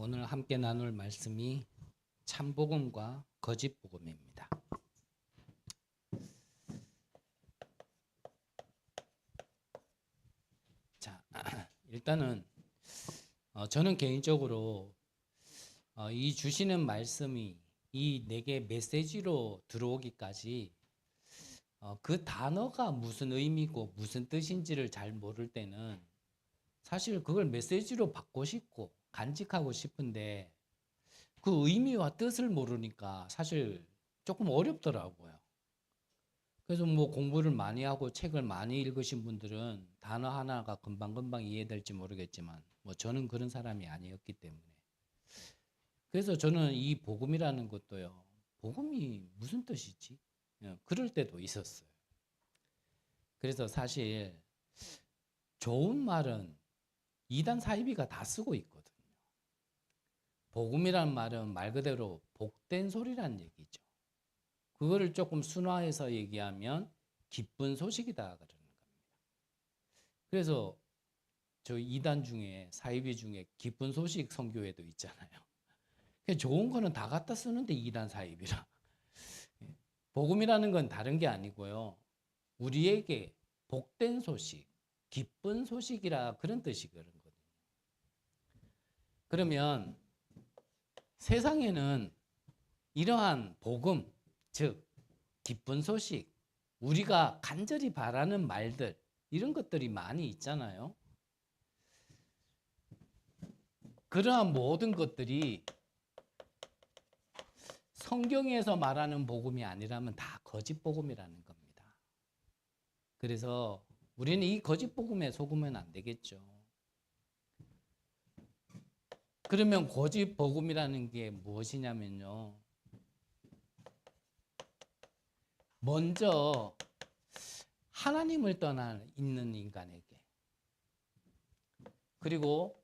오늘 함께 나눌 말씀이 참복음과 거짓복음입니다. 자, 일단은 저는 개인적으로 이 주시는 말씀이 이 내게 메시지로 들어오기까지 그 단어가 무슨 의미고 무슨 뜻인지를 잘 모를 때는 사실 그걸 메시지로 받고 싶고 간직하고 싶은데 그 의미와 뜻을 모르니까 사실 조금 어렵더라고요. 그래서 뭐 공부를 많이 하고 책을 많이 읽으신 분들은 단어 하나가 금방금방 이해될지 모르겠지만 뭐 저는 그런 사람이 아니었기 때문에 그래서 저는 이 복음이라는 것도요, 복음이 무슨 뜻이지? 그럴 때도 있었어요. 그래서 사실 좋은 말은 이단 사이비가 다 쓰고 있거든요. 복음이란 말은 말 그대로 복된 소리란 얘기죠. 그거를 조금 순화해서 얘기하면 기쁜 소식이다 그러는 겁니다. 그래서 저 이단 중에 사이비 중에 기쁜 소식 선교회도 있잖아요. 좋은 거는 다 갖다 쓰는데 이단 사이비라. 복음이라는 건 다른 게 아니고요. 우리에게 복된 소식, 기쁜 소식이라 그런 뜻이 그런 거거든요. 그러면 세상에는 이러한 복음, 즉 기쁜 소식, 우리가 간절히 바라는 말들 이런 것들이 많이 있잖아요. 그러한 모든 것들이 성경에서 말하는 복음이 아니라면 다 거짓 복음이라는 겁니다. 그래서 우리는 이 거짓 복음에 속으면 안 되겠죠. 그러면 거짓 복음이라는 게 무엇이냐면요, 먼저 하나님을 떠나 있는 인간에게, 그리고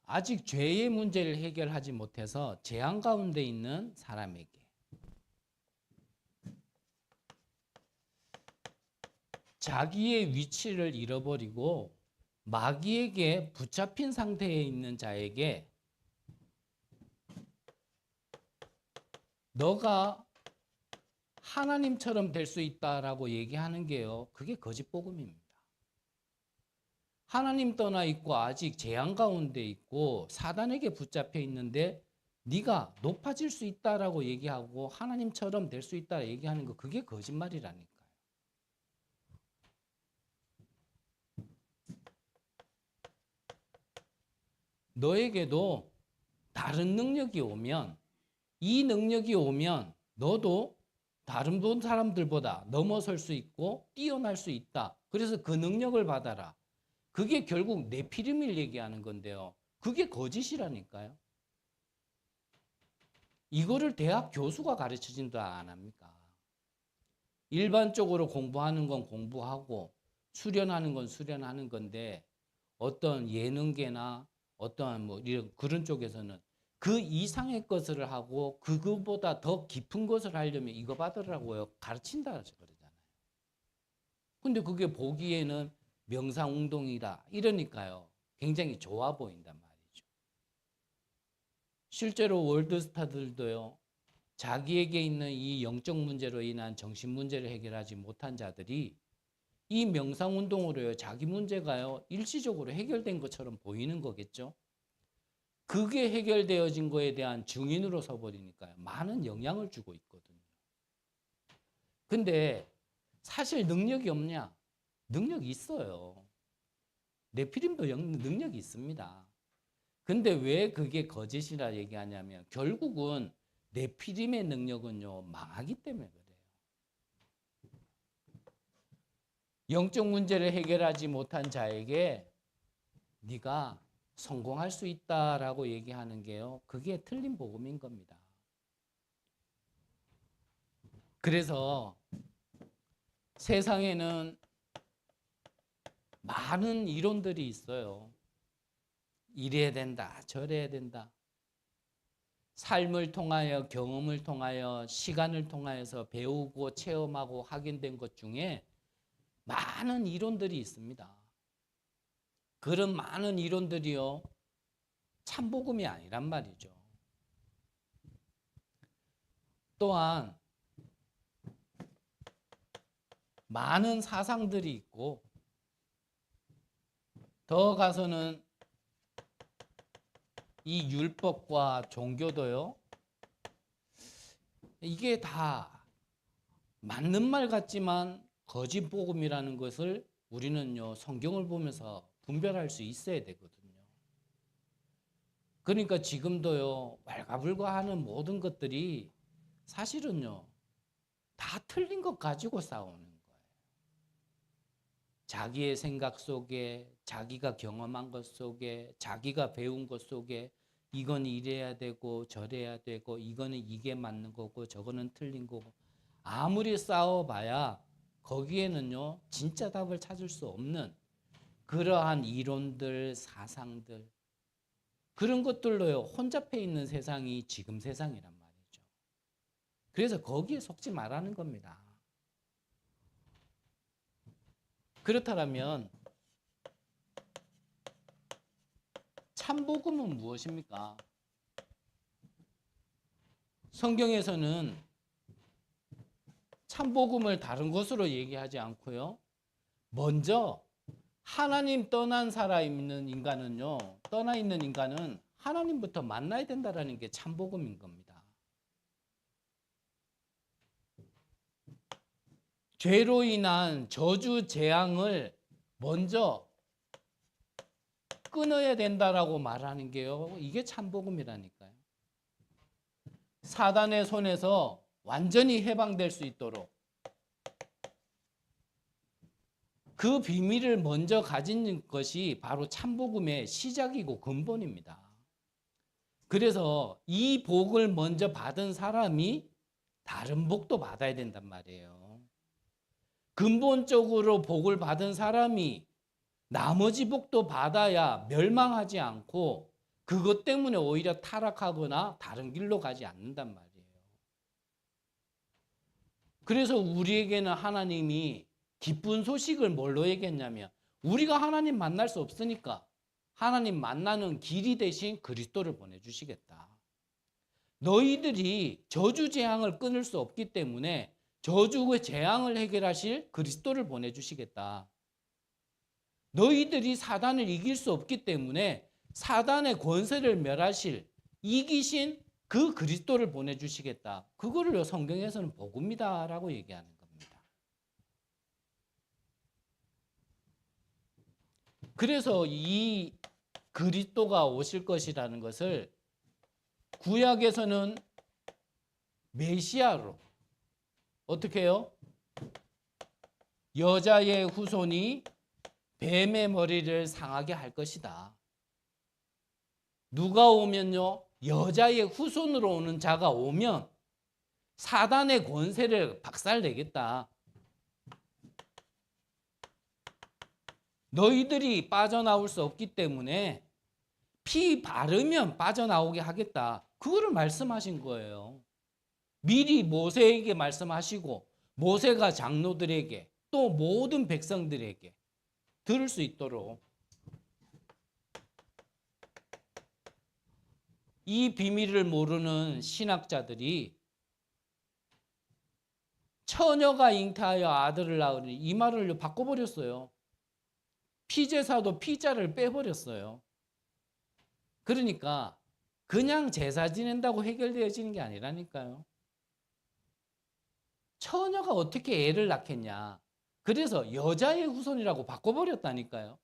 아직 죄의 문제를 해결하지 못해서 재앙 가운데 있는 사람에게, 자기의 위치를 잃어버리고 마귀에게 붙잡힌 상태에 있는 자에게 너가 하나님처럼 될 수 있다라고 얘기하는 게요, 그게 거짓 복음입니다. 하나님 떠나 있고 아직 재앙 가운데 있고 사단에게 붙잡혀 있는데 네가 높아질 수 있다라고 얘기하고 하나님처럼 될 수 있다 얘기하는 거, 그게 거짓말이라니까요. 너에게도 다른 능력이 오면, 이 능력이 오면 너도 다른 사람들보다 넘어설 수 있고 뛰어날 수 있다. 그래서 그 능력을 받아라. 그게 결국 네피림을 얘기하는 건데요, 그게 거짓이라니까요. 이거를 대학 교수가 가르쳐준다 안 합니까? 일반적으로 공부하는 건 공부하고 수련하는 건 수련하는 건데 어떤 예능계나 어떠한 뭐 이런 그런 쪽에서는 그 이상의 것을 하고 그거보다 더 깊은 것을 하려면 이거 받으라고요 가르친다 그러잖아요. 근데 그게 보기에는 명상운동이다 이러니까요 굉장히 좋아 보인단 말이죠. 실제로 월드스타들도요, 자기에게 있는 이 영적 문제로 인한 정신 문제를 해결하지 못한 자들이 이 명상운동으로요 자기 문제가요 일시적으로 해결된 것처럼 보이는 거겠죠. 그게 해결되어진 거에 대한 증인으로 서버리니까요 많은 영향을 주고 있거든요. 근데 사실 능력이 없냐? 능력이 있어요. 네피림도 능력이 있습니다. 근데 왜 그게 거짓이라 얘기하냐면 결국은 네피림의 능력은요 망하기 때문에 그래요. 영적 문제를 해결하지 못한 자에게 네가 성공할 수 있다라고 얘기하는 게요, 그게 틀린 복음인 겁니다. 그래서 세상에는 많은 이론들이 있어요. 이래야 된다, 저래야 된다. 삶을 통하여, 경험을 통하여, 시간을 통하여서 배우고 체험하고 확인된 것 중에 많은 이론들이 있습니다. 그런 많은 이론들이요, 참복음이 아니란 말이죠. 또한 많은 사상들이 있고, 더 가서는 이 율법과 종교도요, 이게 다 맞는 말 같지만 거짓 복음이라는 것을 우리는요, 성경을 보면서 분별할 수 있어야 되거든요. 그러니까 지금도요, 왈가불가하는 모든 것들이 사실은요, 다 틀린 것 가지고 싸우는 거예요. 자기의 생각 속에, 자기가 경험한 것 속에, 자기가 배운 것 속에 이건 이래야 되고 저래야 되고 이거는 이게 맞는 거고 저거는 틀린 거고, 아무리 싸워봐야 거기에는요, 진짜 답을 찾을 수 없는 그러한 이론들, 사상들, 그런 것들로요, 혼잡해 있는 세상이 지금 세상이란 말이죠. 그래서 거기에 속지 말라는 겁니다. 그렇다면 참복음은 무엇입니까? 성경에서는 참복음을 다른 것으로 얘기하지 않고요, 먼저 하나님 떠나 있는 인간은 하나님부터 만나야 된다는 게 참복음인 겁니다. 죄로 인한 저주 재앙을 먼저 끊어야 된다라고 말하는 게요, 이게 참복음이라니까요. 사단의 손에서 완전히 해방될 수 있도록 그 비밀을 먼저 가진 것이 바로 참복음의 시작이고 근본입니다. 그래서 이 복을 먼저 받은 사람이 다른 복도 받아야 된단 말이에요. 근본적으로 복을 받은 사람이 나머지 복도 받아야 멸망하지 않고 그것 때문에 오히려 타락하거나 다른 길로 가지 않는단 말이에요. 그래서 우리에게는 하나님이 기쁜 소식을 뭘로 얘기했냐면, 우리가 하나님 만날 수 없으니까 하나님 만나는 길이 대신 그리스도를 보내주시겠다. 너희들이 저주 재앙을 끊을 수 없기 때문에 저주의 재앙을 해결하실 그리스도를 보내주시겠다. 너희들이 사단을 이길 수 없기 때문에 사단의 권세를 멸하실 이기신 그 그리스도를 보내주시겠다. 그거를 성경에서는 복음이다라고 얘기하는 겁니다. 그래서 이 그리스도가 오실 것이라는 것을 구약에서는 메시아로, 어떻게 해요? 여자의 후손이 뱀의 머리를 상하게 할 것이다. 누가 오면요, 여자의 후손으로 오는 자가 오면 사단의 권세를 박살내겠다. 너희들이 빠져나올 수 없기 때문에 피 바르면 빠져나오게 하겠다. 그거를 말씀하신 거예요. 미리 모세에게 말씀하시고 모세가 장로들에게 또 모든 백성들에게 들을 수 있도록 이 비밀을 모르는 신학자들이 처녀가 잉태하여 아들을 낳으니 이 말을 바꿔버렸어요. 피제사도 피자를 빼버렸어요. 그러니까 그냥 제사 지낸다고 해결되어지는 게 아니라니까요. 처녀가 어떻게 애를 낳겠냐. 그래서 여자의 후손이라고 바꿔버렸다니까요.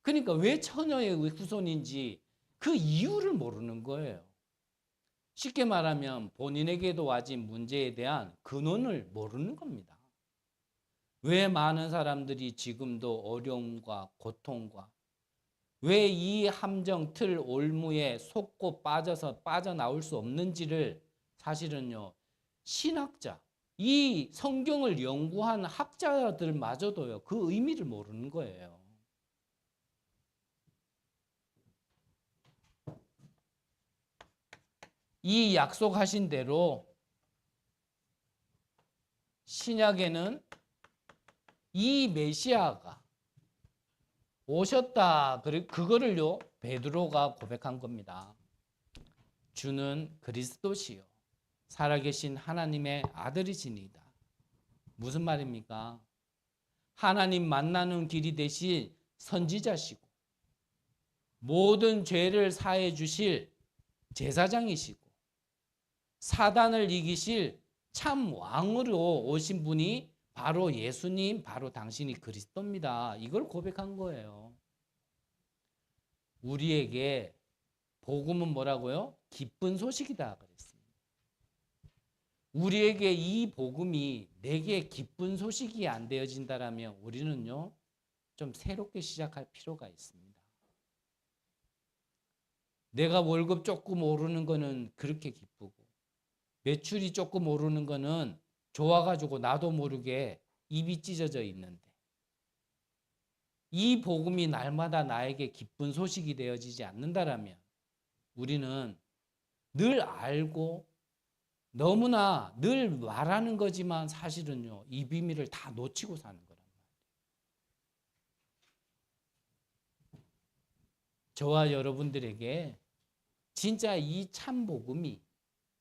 그러니까 왜 처녀의 후손인지 그 이유를 모르는 거예요. 쉽게 말하면 본인에게도 와진 문제에 대한 근원을 모르는 겁니다. 왜 많은 사람들이 지금도 어려움과 고통과 왜 이 함정 틀 올무에 속고 빠져서 빠져나올 수 없는지를 사실은요, 신학자, 이 성경을 연구한 학자들마저도요, 그 의미를 모르는 거예요. 이 약속하신 대로 신약에는 이 메시아가 오셨다. 그거를요 베드로가 고백한 겁니다. 주는 그리스도시요 살아계신 하나님의 아들이시니이다. 무슨 말입니까? 하나님 만나는 길이 되신 선지자시고 모든 죄를 사해 주실 제사장이시고 사단을 이기실 참 왕으로 오신 분이 바로 예수님, 바로 당신이 그리스도입니다. 이걸 고백한 거예요. 우리에게 복음은 뭐라고요? 기쁜 소식이다 그랬습니다. 우리에게 이 복음이 내게 기쁜 소식이 안 되어진다라면 우리는요 좀 새롭게 시작할 필요가 있습니다. 내가 월급 조금 오르는 거는 그렇게 기쁘고 매출이 조금 오르는 거는 좋아가지고 나도 모르게 입이 찢어져 있는데 이 복음이 날마다 나에게 기쁜 소식이 되어지지 않는다라면 우리는 늘 알고 너무나 늘 말하는 거지만 사실은요 이 비밀을 다 놓치고 사는 거란 말이에요. 저와 여러분들에게 진짜 이 참 복음이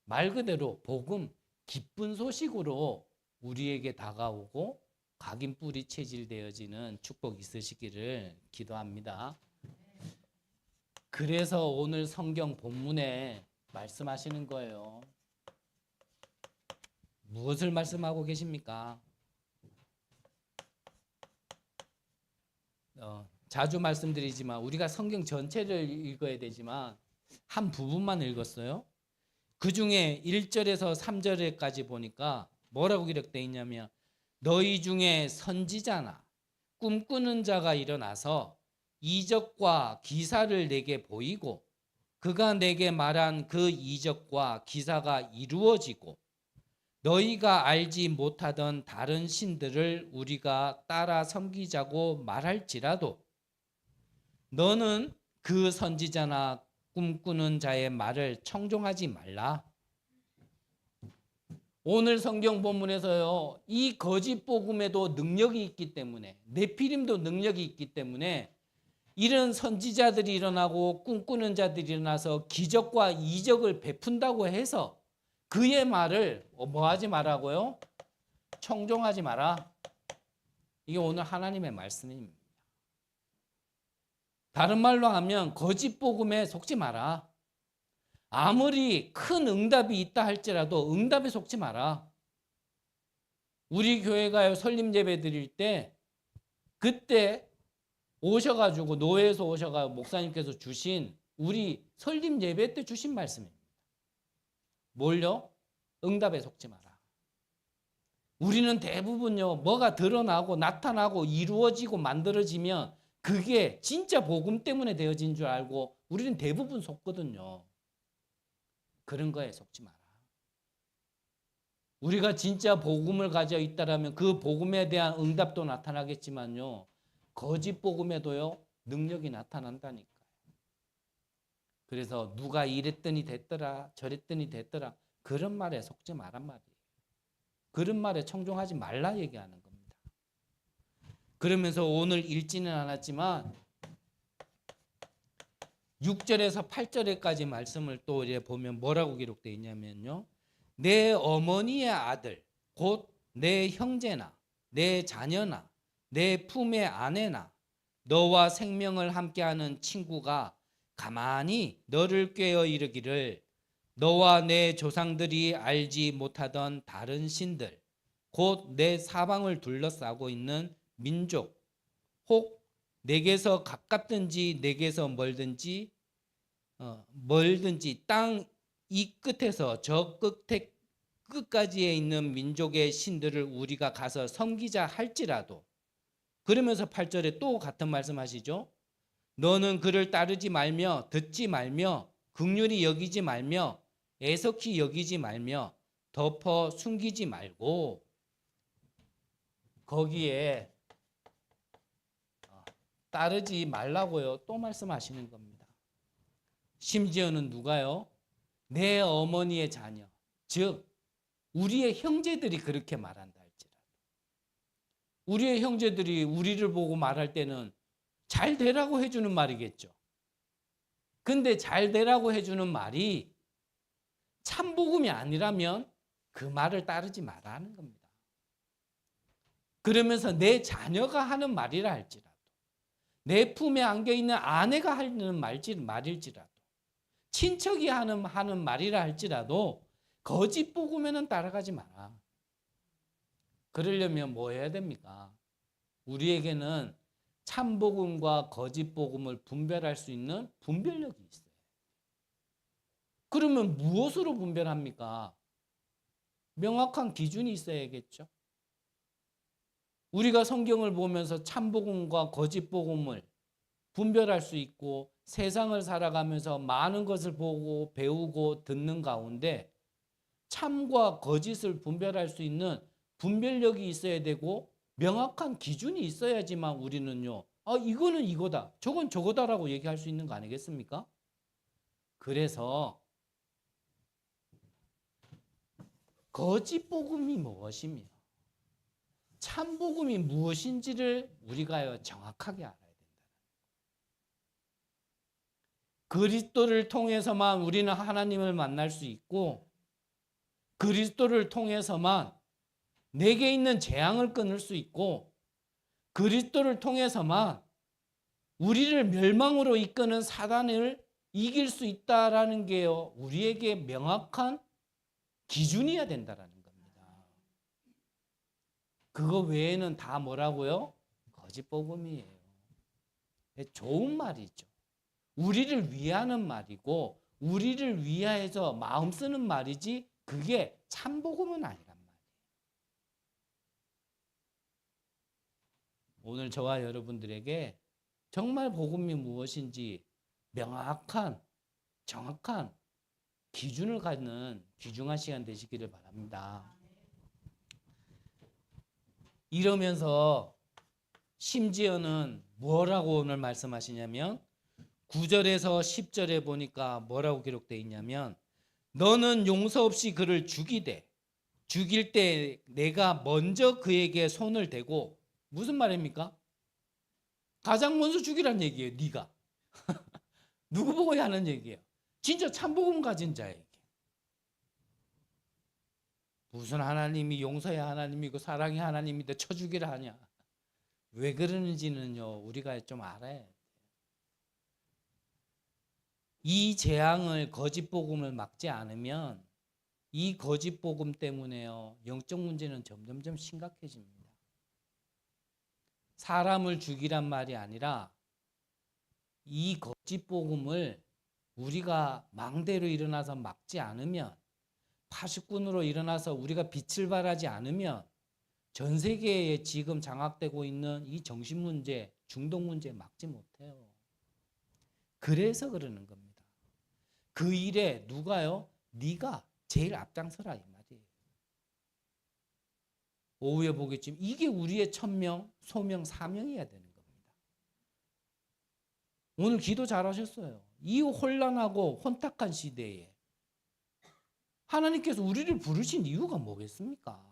말 그대로 복음, 기쁜 소식으로 우리에게 다가오고 각인 뿌리 체질되어지는 축복이 있으시기를 기도합니다. 그래서 오늘 성경 본문에 말씀하시는 거예요. 무엇을 말씀하고 계십니까? 자주 말씀드리지만 우리가 성경 전체를 읽어야 되지만 한 부분만 읽었어요. 그 중에 1절에서 3절에까지 보니까 뭐라고 기록되어 있냐면 너희 중에 선지자나 꿈꾸는 자가 일어나서 이적과 기사를 내게 보이고 그가 내게 말한 그 이적과 기사가 이루어지고 너희가 알지 못하던 다른 신들을 우리가 따라 섬기자고 말할지라도 너는 그 선지자나 꿈꾸는 자의 말을 청종하지 말라. 오늘 성경 본문에서요 이 거짓 복음에도 능력이 있기 때문에 네피림도 능력이 있기 때문에 이런 선지자들이 일어나고 꿈꾸는 자들이 일어나서 기적과 이적을 베푼다고 해서 그의 말을 뭐 하지 말라고요? 청종하지 마라. 이게 오늘 하나님의 말씀입니다. 다른 말로 하면 거짓 복음에 속지 마라. 아무리 큰 응답이 있다 할지라도 응답에 속지 마라. 우리 교회가 설립 예배 드릴 때 그때 오셔가지고 노회에서 오셔가 목사님께서 주신 우리 설립 예배 때 주신 말씀입니다. 뭘요? 응답에 속지 마라. 우리는 대부분요 뭐가 드러나고 나타나고 이루어지고 만들어지면 그게 진짜 복음 때문에 되어진 줄 알고 우리는 대부분 속거든요. 그런 거에 속지 마라. 우리가 진짜 복음을 가져 있다라면 그 복음에 대한 응답도 나타나겠지만요. 거짓 복음에도요. 능력이 나타난다니까요. 그래서 누가 이랬더니 됐더라 저랬더니 됐더라 그런 말에 속지 마란 말이에요. 그런 말에 청종하지 말라 얘기하는 겁니다. 그러면서 오늘 읽지는 않았지만 6절에서 8절에까지 말씀을 또 이제 보면 뭐라고 기록되어 있냐면요. 내 어머니의 아들 곧 내 형제나 내 자녀나 내 품의 아내나 너와 생명을 함께하는 친구가 가만히 너를 꾀어 이르기를 너와 내 조상들이 알지 못하던 다른 신들 곧 내 사방을 둘러싸고 있는 민족 혹 내게서 가깝든지 내게서 멀든지 땅 이 끝에서 저 끝까지에 있는 민족의 신들을 우리가 가서 섬기자 할지라도 그러면서 8절에 또 같은 말씀하시죠. 너는 그를 따르지 말며 듣지 말며 긍휼히 여기지 말며 애석히 여기지 말며 덮어 숨기지 말고 거기에 따르지 말라고요. 또 말씀하시는 겁니다. 심지어는 누가요? 내 어머니의 자녀, 즉 우리의 형제들이 그렇게 말한다 할지라도 우리의 형제들이 우리를 보고 말할 때는 잘 되라고 해주는 말이겠죠. 근데 잘 되라고 해주는 말이 참복음이 아니라면 그 말을 따르지 말라는 겁니다. 그러면서 내 자녀가 하는 말이라 할지라도, 내 품에 안겨있는 아내가 하는 말일지라도, 친척이 하는 말이라 할지라도 거짓 복음에는 따라가지 마라. 그러려면 뭐 해야 됩니까? 우리에게는 참복음과 거짓 복음을 분별할 수 있는 분별력이 있어요. 그러면 무엇으로 분별합니까? 명확한 기준이 있어야겠죠. 우리가 성경을 보면서 참복음과 거짓 복음을 분별할 수 있고 세상을 살아가면서 많은 것을 보고 배우고 듣는 가운데 참과 거짓을 분별할 수 있는 분별력이 있어야 되고 명확한 기준이 있어야지만 우리는요, 이거는 이거다, 저건 저거다라고 얘기할 수 있는 거 아니겠습니까? 그래서 거짓 복음이 무엇이며 참 복음이 무엇인지를 우리가 정확하게 알아야 된다. 그리스도를 통해서만 우리는 하나님을 만날 수 있고, 그리스도를 통해서만 내게 있는 재앙을 끊을 수 있고, 그리스도를 통해서만 우리를 멸망으로 이끄는 사단을 이길 수 있다라는 게요, 우리에게 명확한 기준이어야 된다라는 겁니다. 그거 외에는 다 뭐라고요? 거짓 복음이에요. 좋은 말이죠. 우리를 위하는 말이고 우리를 위하여서 마음 쓰는 말이지 그게 참 복음은 아니란 말이에요. 오늘 저와 여러분들에게 정말 복음이 무엇인지 명확한 정확한 기준을 갖는 귀중한 시간 되시기를 바랍니다. 이러면서 심지어는 뭐라고 오늘 말씀하시냐면 9절에서 10절에 보니까 뭐라고 기록되어 있냐면 너는 용서 없이 그를 죽이되 죽일 때 내가 먼저 그에게 손을 대고, 무슨 말입니까? 가장 먼저 죽이란 얘기예요. 네가 누구 보고 하는 얘기예요? 진짜 참복음 가진 자에게. 무슨 하나님이 용서의 하나님이고 사랑의 하나님인데 쳐 죽이라 하냐? 왜 그러는지는요, 우리가 좀 알아야 돼요. 이 재앙을, 거짓 복음을 막지 않으면 이 거짓 복음 때문에요, 영적 문제는 점점점 심각해집니다. 사람을 죽이란 말이 아니라 이 거짓 복음을 우리가 망대로 일어나서 막지 않으면, 파수꾼으로 일어나서 우리가 빛을 발하지 않으면 전 세계에 지금 장악되고 있는 이 정신 문제, 중독 문제 막지 못해요. 그래서 그러는 겁니다. 그 일에 누가요? 네가 제일 앞장서라 이 말이에요. 오후에 보겠지만 이게 우리의 천명, 소명, 사명이어야 되는 겁니다. 오늘 기도 잘하셨어요. 이 혼란하고 혼탁한 시대에 하나님께서 우리를 부르신 이유가 뭐겠습니까?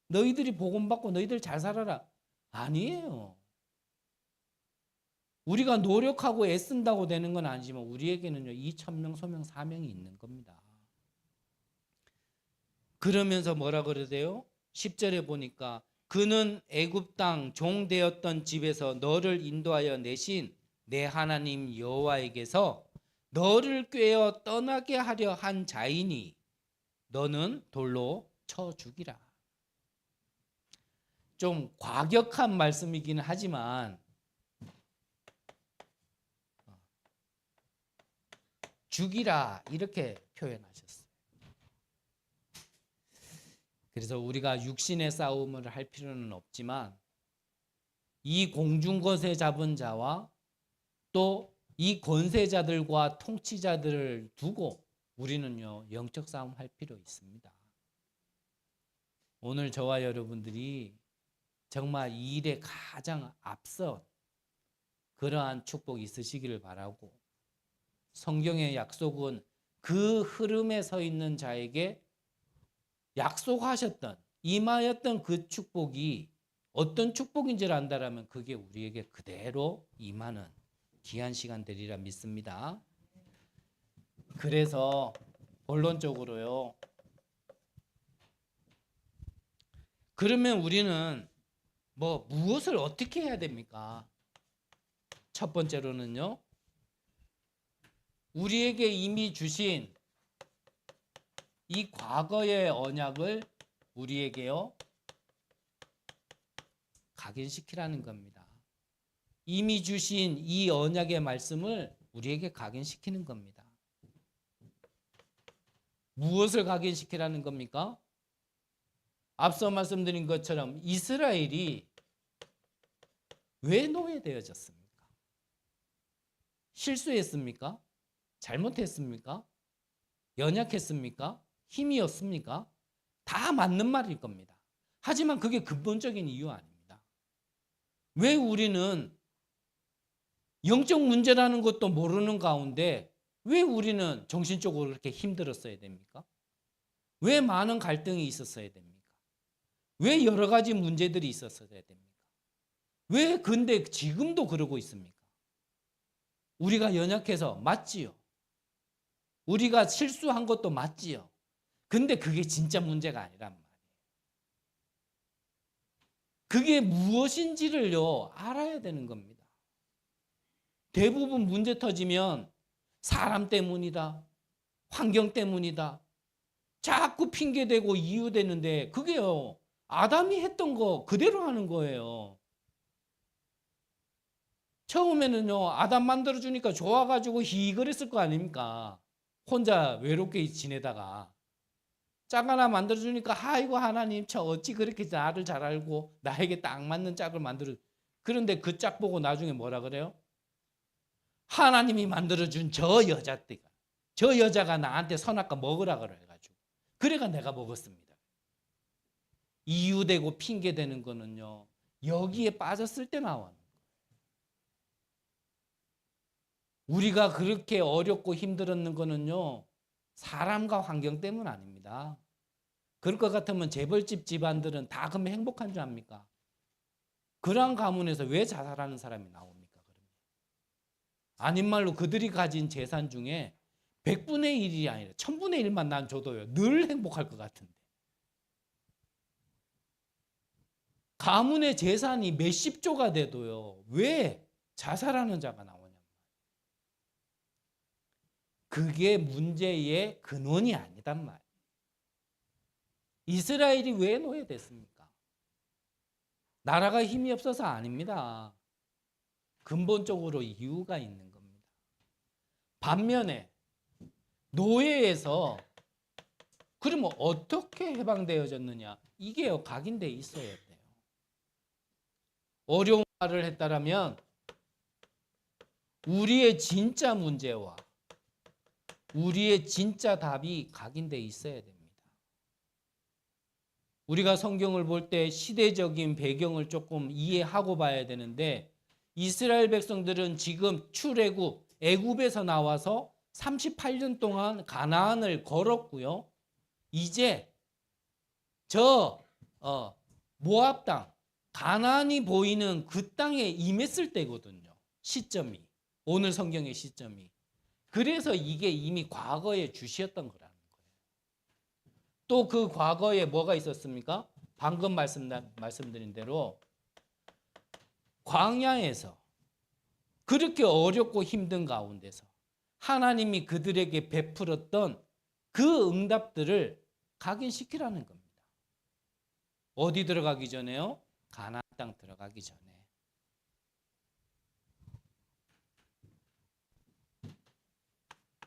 너희들이 복음받고 너희들 잘 살아라. 아니에요. 우리가 노력하고 애쓴다고 되는 건 아니지만 우리에게는요, 이 천명, 소명, 사명이 있는 겁니다. 그러면서 뭐라 그러세요? 10절에 보니까 그는 애굽 땅 종 되었던 집에서 너를 인도하여 내신 내 하나님 여호와에게서 너를 꾀어 떠나게 하려 한 자이니 너는 돌로 쳐 죽이라. 좀 과격한 말씀이기는 하지만 죽이라 이렇게 표현하셨어요. 그래서 우리가 육신의 싸움을 할 필요는 없지만 이 공중거세 잡은 자와 또 이 권세자들과 통치자들을 두고 우리는요, 영적 싸움 할 필요 있습니다. 오늘 저와 여러분들이 정말 이 일에 가장 앞서 그러한 축복이 있으시기를 바라고, 성경의 약속은 그 흐름에 서 있는 자에게 약속하셨던, 임하였던 그 축복이 어떤 축복인지를 안다라면 그게 우리에게 그대로 임하는 귀한 시간 되리라 믿습니다. 그래서 본론적으로요. 그러면 우리는 무엇을 어떻게 해야 됩니까? 첫 번째로는요. 우리에게 이미 주신 이 과거의 언약을 우리에게요. 각인시키라는 겁니다. 이미 주신 이 언약의 말씀을 우리에게 각인시키는 겁니다. 무엇을 각인시키라는 겁니까? 앞서 말씀드린 것처럼 이스라엘이 왜 노예되어졌습니까? 실수했습니까? 잘못했습니까? 연약했습니까? 힘이 없습니까? 다 맞는 말일 겁니다. 하지만 그게 근본적인 이유 아닙니다. 왜 우리는 영적 문제라는 것도 모르는 가운데 왜 우리는 정신적으로 그렇게 힘들었어야 됩니까? 왜 많은 갈등이 있었어야 됩니까? 왜 여러 가지 문제들이 있었어야 됩니까? 왜 근데 지금도 그러고 있습니까? 우리가 연약해서 맞지요. 우리가 실수한 것도 맞지요. 근데 그게 진짜 문제가 아니란 말이에요. 그게 무엇인지를요, 알아야 되는 겁니다. 대부분 문제 터지면 사람 때문이다. 환경 때문이다. 자꾸 핑계대고 이유대는데 그게요. 아담이 했던 거 그대로 하는 거예요. 처음에는요. 아담 만들어주니까 좋아가지고 희거렸을 거 아닙니까? 혼자 외롭게 지내다가. 짝 하나 만들어주니까 아이고 하나님 저 어찌 그렇게 나를 잘 알고 나에게 딱 맞는 짝을 만들어. 그런데 그 짝 보고 나중에 뭐라 그래요? 하나님이 만들어준 저 여자가 나한테 선악과 먹으라 그래가지고 그래가 내가 먹었습니다. 이유되고 핑계대는 거는요. 여기에 빠졌을 때 나오는 거예요. 우리가 그렇게 어렵고 힘들었는 거는요. 사람과 환경 때문 아닙니다. 그럴 것 같으면 재벌집 집안들은 다 그러면 행복한 줄 압니까? 그러한 가문에서 왜 자살하는 사람이 나옵니까? 그러면? 아닌 말로 그들이 가진 재산 중에 100분의 1이 아니라 1000분의 1만 난 줘도요. 늘 행복할 것 같은데. 가문의 재산이 몇십 조가 돼도요. 왜 자살하는 자가 나오냐. 그게 문제의 근원이 아니단 말이에요. 이스라엘이 왜 노예됐습니까? 나라가 힘이 없어서 아닙니다. 근본적으로 이유가 있는 겁니다. 반면에 노예에서 그러면 어떻게 해방되어졌느냐? 이게요. 각인돼 있어야 돼요. 어려운 말을 했다라면 우리의 진짜 문제와 우리의 진짜 답이 각인돼 있어야 됩니다. 우리가 성경을 볼 때 시대적인 배경을 조금 이해하고 봐야 되는데 이스라엘 백성들은 지금 출애굽, 애굽에서 나와서 38년 동안 가나안을 걸었고요. 이제 모압 땅, 가나안이 보이는 그 땅에 임했을 때거든요. 시점이. 오늘 성경의 시점이. 그래서 이게 이미 과거에 주시었던 거라는 거예요. 또 그 과거에 뭐가 있었습니까? 방금 말씀드린 대로 광야에서 그렇게 어렵고 힘든 가운데서 하나님이 그들에게 베풀었던 그 응답들을 각인시키라는 겁니다. 어디 들어가기 전에요? 가나안 땅 들어가기 전에.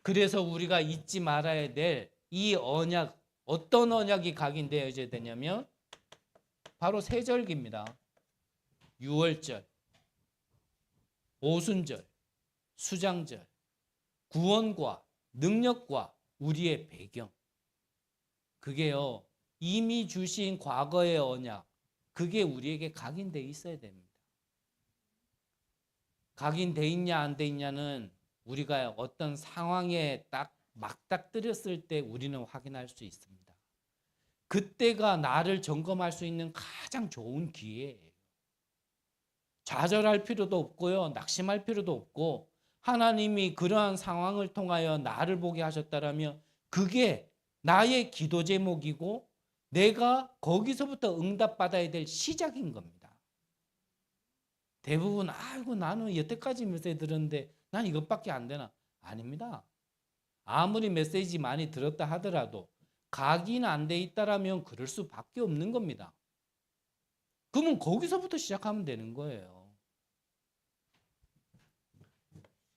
그래서 우리가 잊지 말아야 될 이 언약, 어떤 언약이 각인되어져야 되냐면 바로 세절기입니다. 유월절, 오순절, 수장절, 구원과 능력과 우리의 배경. 그게요. 이미 주신 과거의 언약, 그게 우리에게 각인되어 있어야 됩니다. 각인되어 있냐 안 돼 있냐는 우리가 어떤 상황에 딱 막닥뜨렸을 때 우리는 확인할 수 있습니다. 그때가 나를 점검할 수 있는 가장 좋은 기회예요. 좌절할 필요도 없고요. 낙심할 필요도 없고 하나님이 그러한 상황을 통하여 나를 보게 하셨다라면 그게 나의 기도 제목이고 내가 거기서부터 응답받아야 될 시작인 겁니다. 대부분 아이고 나는 여태까지 메시지 들었는데 난 이것밖에 안 되나? 아닙니다. 아무리 메시지 많이 들었다 하더라도 각인 안 돼 있다라면 그럴 수밖에 없는 겁니다. 그러면 거기서부터 시작하면 되는 거예요.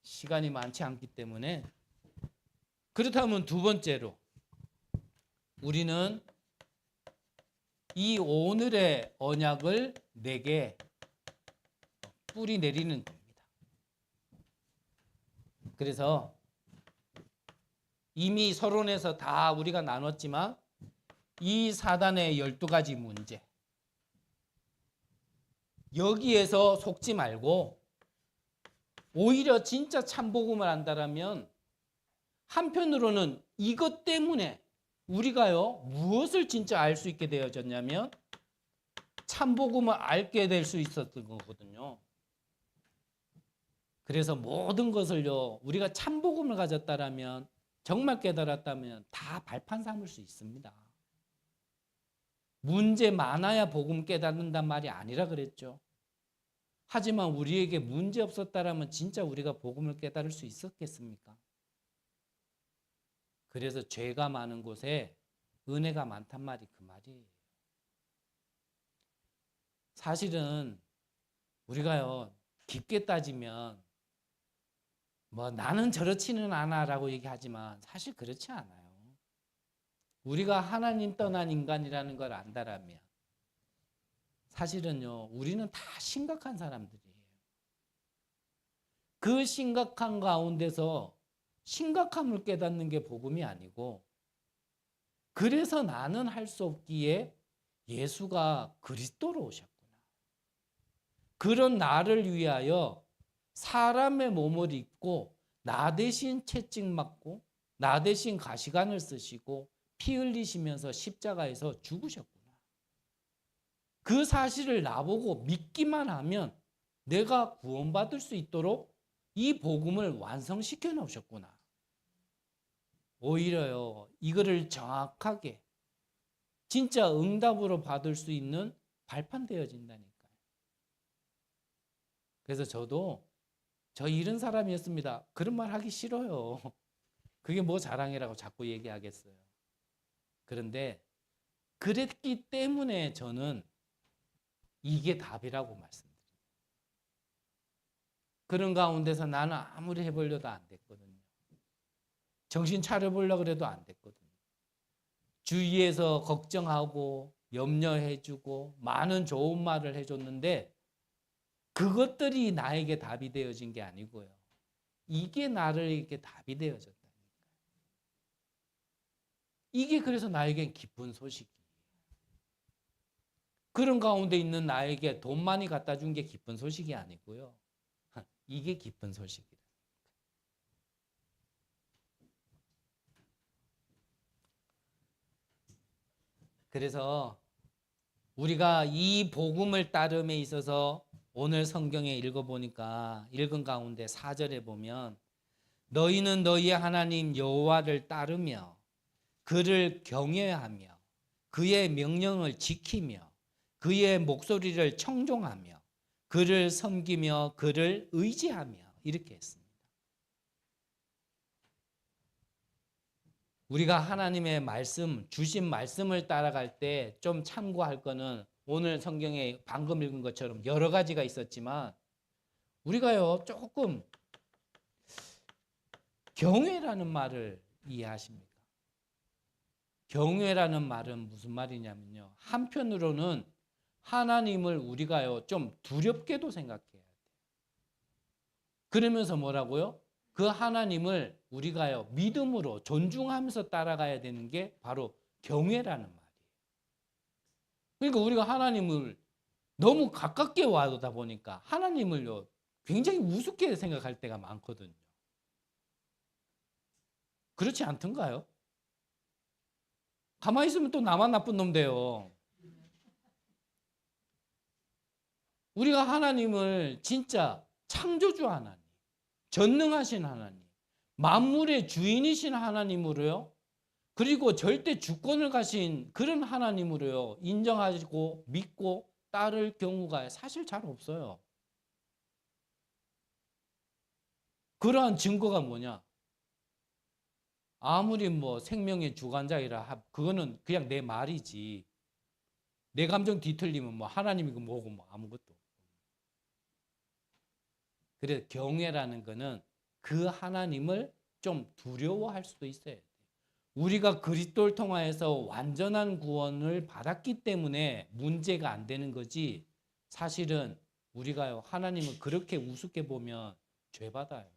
시간이 많지 않기 때문에 그렇다면 두 번째로 우리는 이 오늘의 언약을 내게 뿌리 내리는 겁니다. 그래서 이미 서론에서 다 우리가 나눴지만 이 사단의 12가지 문제 여기에서 속지 말고 오히려 진짜 참복음을 한다라면 한편으로는 이것 때문에 우리가요 무엇을 진짜 알 수 있게 되어졌냐면 참복음을 알게 될 수 있었던 거거든요. 그래서 모든 것을요 우리가 참복음을 가졌다라면 정말 깨달았다면 다 발판 삼을 수 있습니다. 문제 많아야 복음 깨닫는단 말이 아니라 그랬죠. 하지만 우리에게 문제 없었다라면 진짜 우리가 복음을 깨달을 수 있었겠습니까? 그래서 죄가 많은 곳에 은혜가 많단 말이 그 말이에요. 사실은 우리가요 깊게 따지면 뭐 나는 저렇지는 않아라고 얘기하지만 사실 그렇지 않아요. 우리가 하나님 떠난 인간이라는 걸 안다라면 사실은요 우리는 다 심각한 사람들이에요. 그 심각한 가운데서 심각함을 깨닫는 게 복음이 아니고 그래서 나는 할 수 없기에 예수가 그리스도로 오셨구나. 그런 나를 위하여 사람의 몸을 입고 나 대신 채찍 맞고 나 대신 가시관을 쓰시고 피 흘리시면서 십자가에서 죽으셨구나. 그 사실을 나보고 믿기만 하면 내가 구원받을 수 있도록 이 복음을 완성시켜 놓으셨구나. 오히려요 이거를 정확하게 진짜 응답으로 받을 수 있는 발판되어진다니까요. 그래서 저도 저 이런 사람이었습니다. 그런 말 하기 싫어요. 그게 뭐 자랑이라고 자꾸 얘기하겠어요. 그런데 그랬기 때문에 저는 이게 답이라고 말씀드립니다. 그런 가운데서 나는 아무리 해보려도 안 됐거든요. 정신 차려보려고 해도 안 됐거든요. 주위에서 걱정하고 염려해주고 많은 좋은 말을 해줬는데 그것들이 나에게 답이 되어진 게 아니고요. 이게 나에게 답이 되어졌다니까요. 이게 그래서 나에겐 기쁜 소식이에요. 그런 가운데 있는 나에게 돈 많이 갖다 준 게 기쁜 소식이 아니고요. 이게 기쁜 소식이다. 그래서 우리가 이 복음을 따름에 있어서 오늘 성경에 읽어보니까 읽은 가운데 4절에 보면 너희는 너희의 하나님 여호와를 따르며 그를 경외하며 그의 명령을 지키며 그의 목소리를 청종하며 그를 섬기며 그를 의지하며 이렇게 했습니다. 우리가 하나님의 말씀, 주신 말씀을 따라갈 때 좀 참고할 거는 오늘 성경에 방금 읽은 것처럼 여러 가지가 있었지만 우리가요 조금 경외라는 말을 이해하십니까? 경외라는 말은 무슨 말이냐면요. 한편으로는 하나님을 우리가요 좀 두렵게도 생각해야 돼요. 그러면서 뭐라고요? 그 하나님을 우리가요 믿음으로 존중하면서 따라가야 되는 게 바로 경외라는 말이에요. 그러니까 우리가 하나님을 너무 가깝게 와다 보니까 하나님을요 굉장히 우습게 생각할 때가 많거든요. 그렇지 않던가요? 가만히 있으면 또 나만 나쁜 놈 돼요. 우리가 하나님을 진짜 창조주 하나님, 전능하신 하나님, 만물의 주인이신 하나님으로요. 그리고 절대 주권을 가신 그런 하나님으로요. 인정하고 믿고 따를 경우가 사실 잘 없어요. 그러한 증거가 뭐냐? 아무리 뭐 생명의 주관자이라 그거는 그냥 내 말이지. 내 감정 뒤틀리면 뭐 하나님이고 뭐고 뭐 아무것도. 그래서 경외라는 거는 그 하나님을 좀 두려워할 수도 있어요. 우리가 그리스도를 통하여서 완전한 구원을 받았기 때문에 문제가 안 되는 거지. 사실은 우리가 하나님을 그렇게 우습게 보면 죄받아요.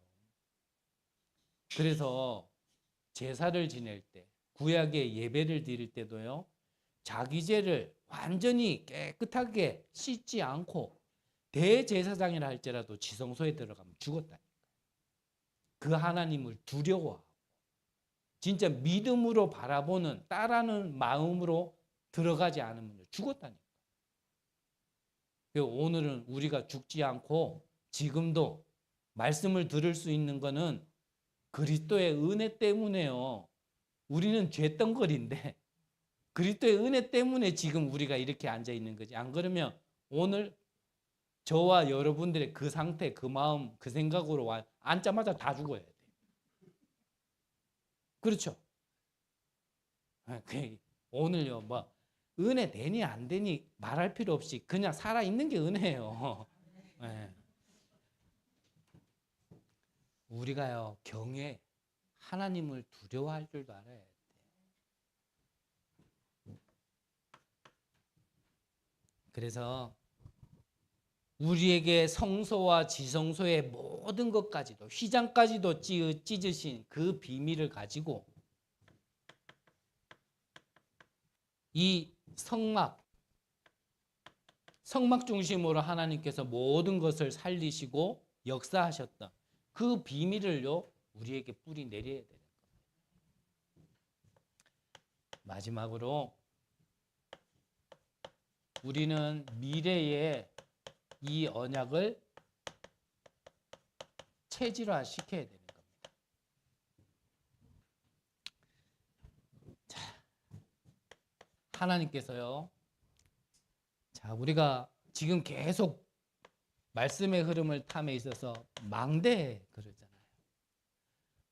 그래서 제사를 지낼 때, 구약의 예배를 드릴 때도요. 자기 죄를 완전히 깨끗하게 씻지 않고 대제사장이라 할지라도 지성소에 들어가면 죽었다니까. 그 하나님을 두려워하고 진짜 믿음으로 바라보는 따라는 마음으로 들어가지 않으면 죽었다니까. 오늘은 우리가 죽지 않고 지금도 말씀을 들을 수 있는 것은 그리스도의 은혜 때문에요. 우리는 죄덩거리인데 그리스도의 은혜 때문에 지금 우리가 이렇게 앉아 있는 거지. 안 그러면 오늘 저와 여러분들의 그 상태, 그 마음, 그 생각으로 앉자마자 다 죽어야 돼. 그렇죠? 오늘요, 뭐 은혜 되니 안 되니 말할 필요 없이 그냥 살아 있는 게 은혜예요. 네. 우리가요 경외, 하나님을 두려워할 줄도 알아야 돼. 그래서 우리에게 성소와 지성소의 모든 것까지도 휘장까지도 찢으신 그 비밀을 가지고 이 성막 중심으로 하나님께서 모든 것을 살리시고 역사하셨던 그 비밀을요 우리에게 뿌리 내려야 되는 겁니다. 마지막으로 우리는 미래에 이 언약을 체질화 시켜야 되는 겁니다. 자, 하나님께서요. 자, 우리가 지금 계속 말씀의 흐름을 탐에 있어서 망대 그러잖아요.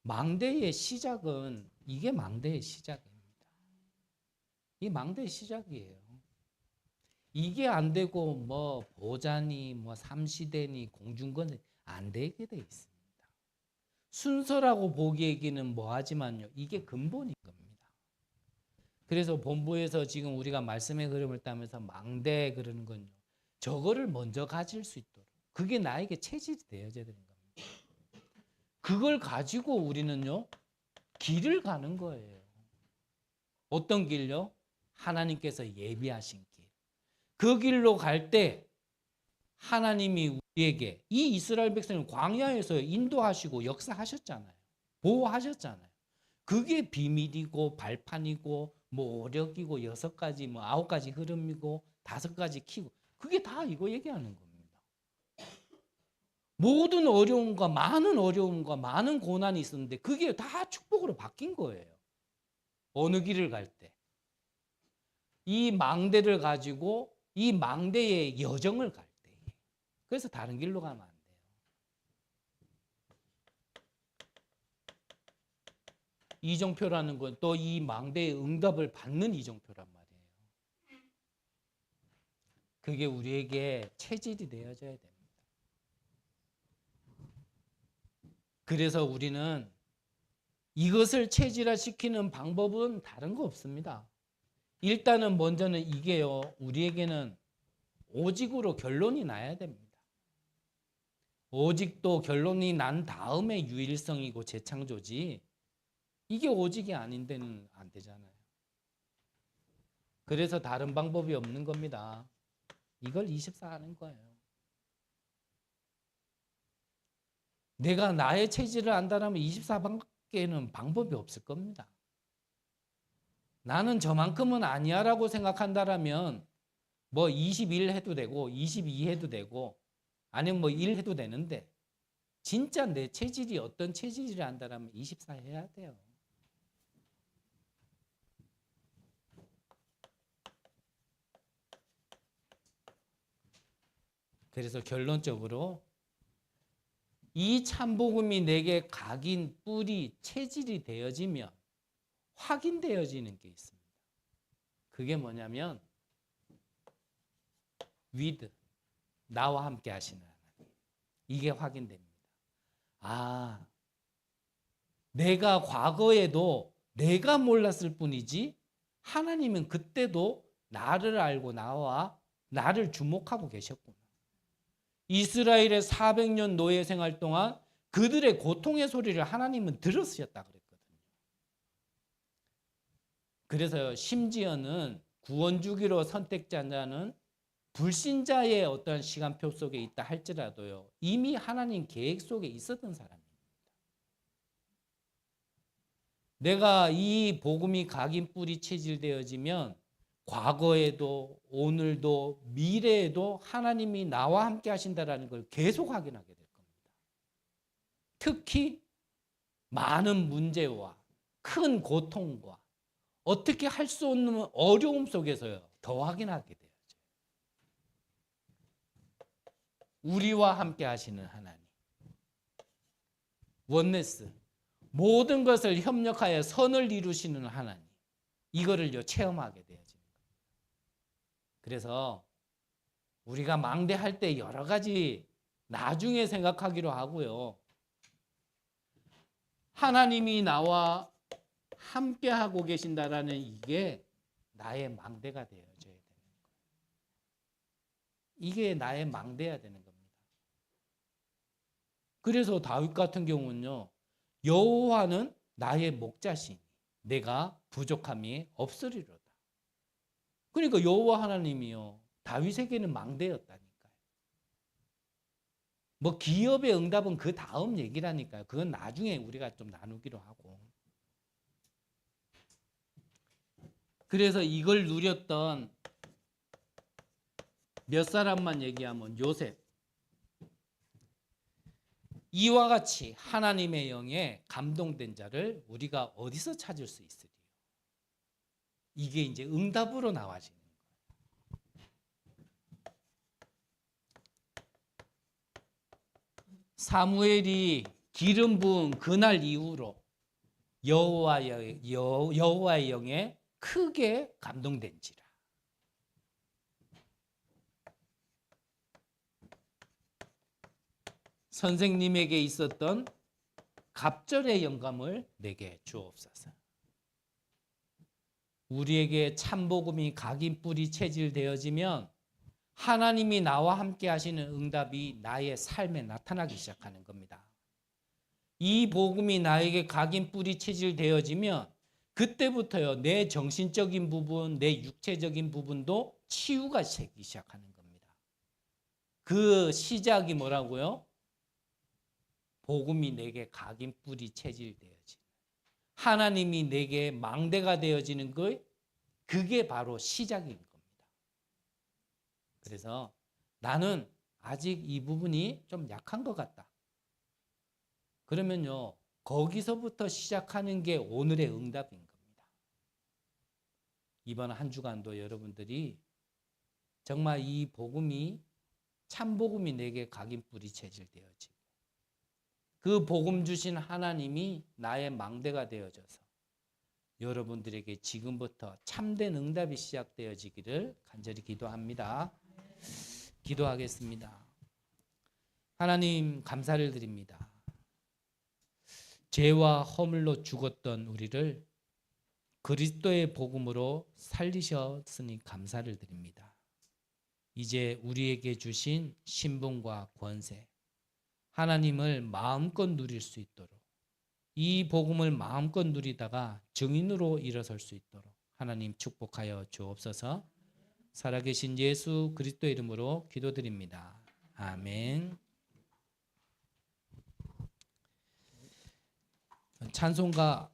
망대의 시작은 이게 망대의 시작입니다. 이 망대의 시작이에요. 이게 안 되고 뭐 보자니 뭐 삼시대니 공중권이 안 되게 돼 있습니다. 순서라고 보기에는 뭐하지만요. 이게 근본인 겁니다. 그래서 본부에서 지금 우리가 말씀의 흐름을 따면서 망대 그러는 건요. 저거를 먼저 가질 수 있도록 그게 나에게 체질이 되어져야 되는 겁니다. 그걸 가지고 우리는요. 길을 가는 거예요. 어떤 길요? 하나님께서 예비하신 길. 그 길로 갈 때 하나님이 우리에게 이 이스라엘 백성을 광야에서 인도하시고 역사하셨잖아요. 보호하셨잖아요. 그게 비밀이고 발판이고 뭐 오력이고 6가지 뭐 9가지 흐름이고 5가지 키고 그게 다 이거 얘기하는 겁니다. 모든 어려움과 많은 고난이 있었는데 그게 다 축복으로 바뀐 거예요. 어느 길을 갈 때. 이 망대를 가지고 이 망대의 여정을 갈 때. 그래서 다른 길로 가면 안 돼요. 이정표라는 건 또 이 망대의 응답을 받는 이정표란 말이에요. 그게 우리에게 체질이 되어져야 됩니다. 그래서 우리는 이것을 체질화시키는 방법은 다른 거 없습니다. 일단은 먼저는 이게요. 우리에게는 오직으로 결론이 나야 됩니다. 오직도 결론이 난 다음에 유일성이고 재창조지 이게 오직이 아닌 데는 안 되잖아요. 그래서 다른 방법이 없는 겁니다. 이걸 24 하는 거예요. 내가 나의 체질을 안다라면 24밖에는 방법이 없을 겁니다. 나는 저만큼은 아니야라고 생각한다라면 뭐 21 해도 되고 22 해도 되고 아니면 뭐 1 해도 되는데 진짜 내 체질이 어떤 체질이라 한다면 24 해야 돼요. 그래서 결론적으로 이 참복음이 내게 각인, 뿌리, 체질이 되어지면 확인되어지는 게 있습니다. 그게 뭐냐면 with, 나와 함께 하시는 하나님. 이게 확인됩니다. 아, 내가 과거에도 내가 몰랐을 뿐이지 하나님은 그때도 나를 알고 나를 주목하고 계셨구나. 이스라엘의 400년 노예 생활 동안 그들의 고통의 소리를 하나님은 들으셨다 그랬거든요. 그래서 심지어는 구원 주기로 선택한 자는 불신자의 어떤 시간표 속에 있다 할지라도요, 이미 하나님 계획 속에 있었던 사람입니다. 내가 이 복음이 각인 뿌리 체질되어지면 과거에도 오늘도 미래에도 하나님이 나와 함께 하신다는 걸 계속 확인하게 될 겁니다. 특히 많은 문제와 큰 고통과 어떻게 할 수 없는 어려움 속에서요, 더 확인하게 돼요. 우리와 함께 하시는 하나님. 원네스. 모든 것을 협력하여 선을 이루시는 하나님. 이거를요, 체험하게 되어집니다. 그래서 우리가 망대할 때 여러 가지 나중에 생각하기로 하고요. 하나님이 나와 함께 하고 계신다라는 이게 나의 망대가 되어져야 되는 거예요. 이게 나의 망대야 되는 겁니다. 그래서 다윗 같은 경우는요, 여호와는 나의 목자시니 내가 부족함이 없으리로다. 그러니까 여호와 하나님이요, 다윗에게는 망대였다니까요. 뭐 기업의 응답은 그 다음 얘기라니까요. 그건 나중에 우리가 좀 나누기로 하고. 그래서 이걸 누렸던 몇 사람만 얘기하면 요셉. 이와 같이 하나님의 영에 감동된 자를 우리가 어디서 찾을 수 있으리요? 이게 이제 응답으로 나와지는 거예요. 사무엘이 기름 부은 그날 이후로 여호와의 영에 크게 감동된지라. 선생님에게 있었던 갑절의 영감을 내게 주옵소서. 우리에게 참복음이 각인 뿌리 체질되어지면 하나님이 나와 함께 하시는 응답이 나의 삶에 나타나기 시작하는 겁니다. 이 복음이 나에게 각인 뿌리 체질되어지면 그때부터요, 내 정신적인 부분, 내 육체적인 부분도 치유가 되기 시작하는 겁니다. 그 시작이 뭐라고요? 복음이 내게 각인 뿌리 체질되어지는, 하나님이 내게 망대가 되어지는 것, 그게 바로 시작인 겁니다. 그래서 나는 아직 이 부분이 좀 약한 것 같다. 그러면요, 거기서부터 시작하는 게 오늘의 응답인 겁니다. 이번 한 주간도 여러분들이 정말 이 복음이, 참복음이 내게 각인 뿌리 체질되어지고 그 복음 주신 하나님이 나의 망대가 되어져서 여러분들에게 지금부터 참된 응답이 시작되어지기를 간절히 기도합니다. 기도하겠습니다. 하나님, 감사를 드립니다. 죄와 허물로 죽었던 우리를 그리스도의 복음으로 살리셨으니 감사를 드립니다. 이제 우리에게 주신 신분과 권세, 하나님을 마음껏 누릴 수 있도록, 이 복음을 마음껏 누리다가 증인으로 일어설 수 있도록 하나님 축복하여 주옵소서. 살아계신 예수 그리스도 이름으로 기도드립니다. 아멘. 찬송가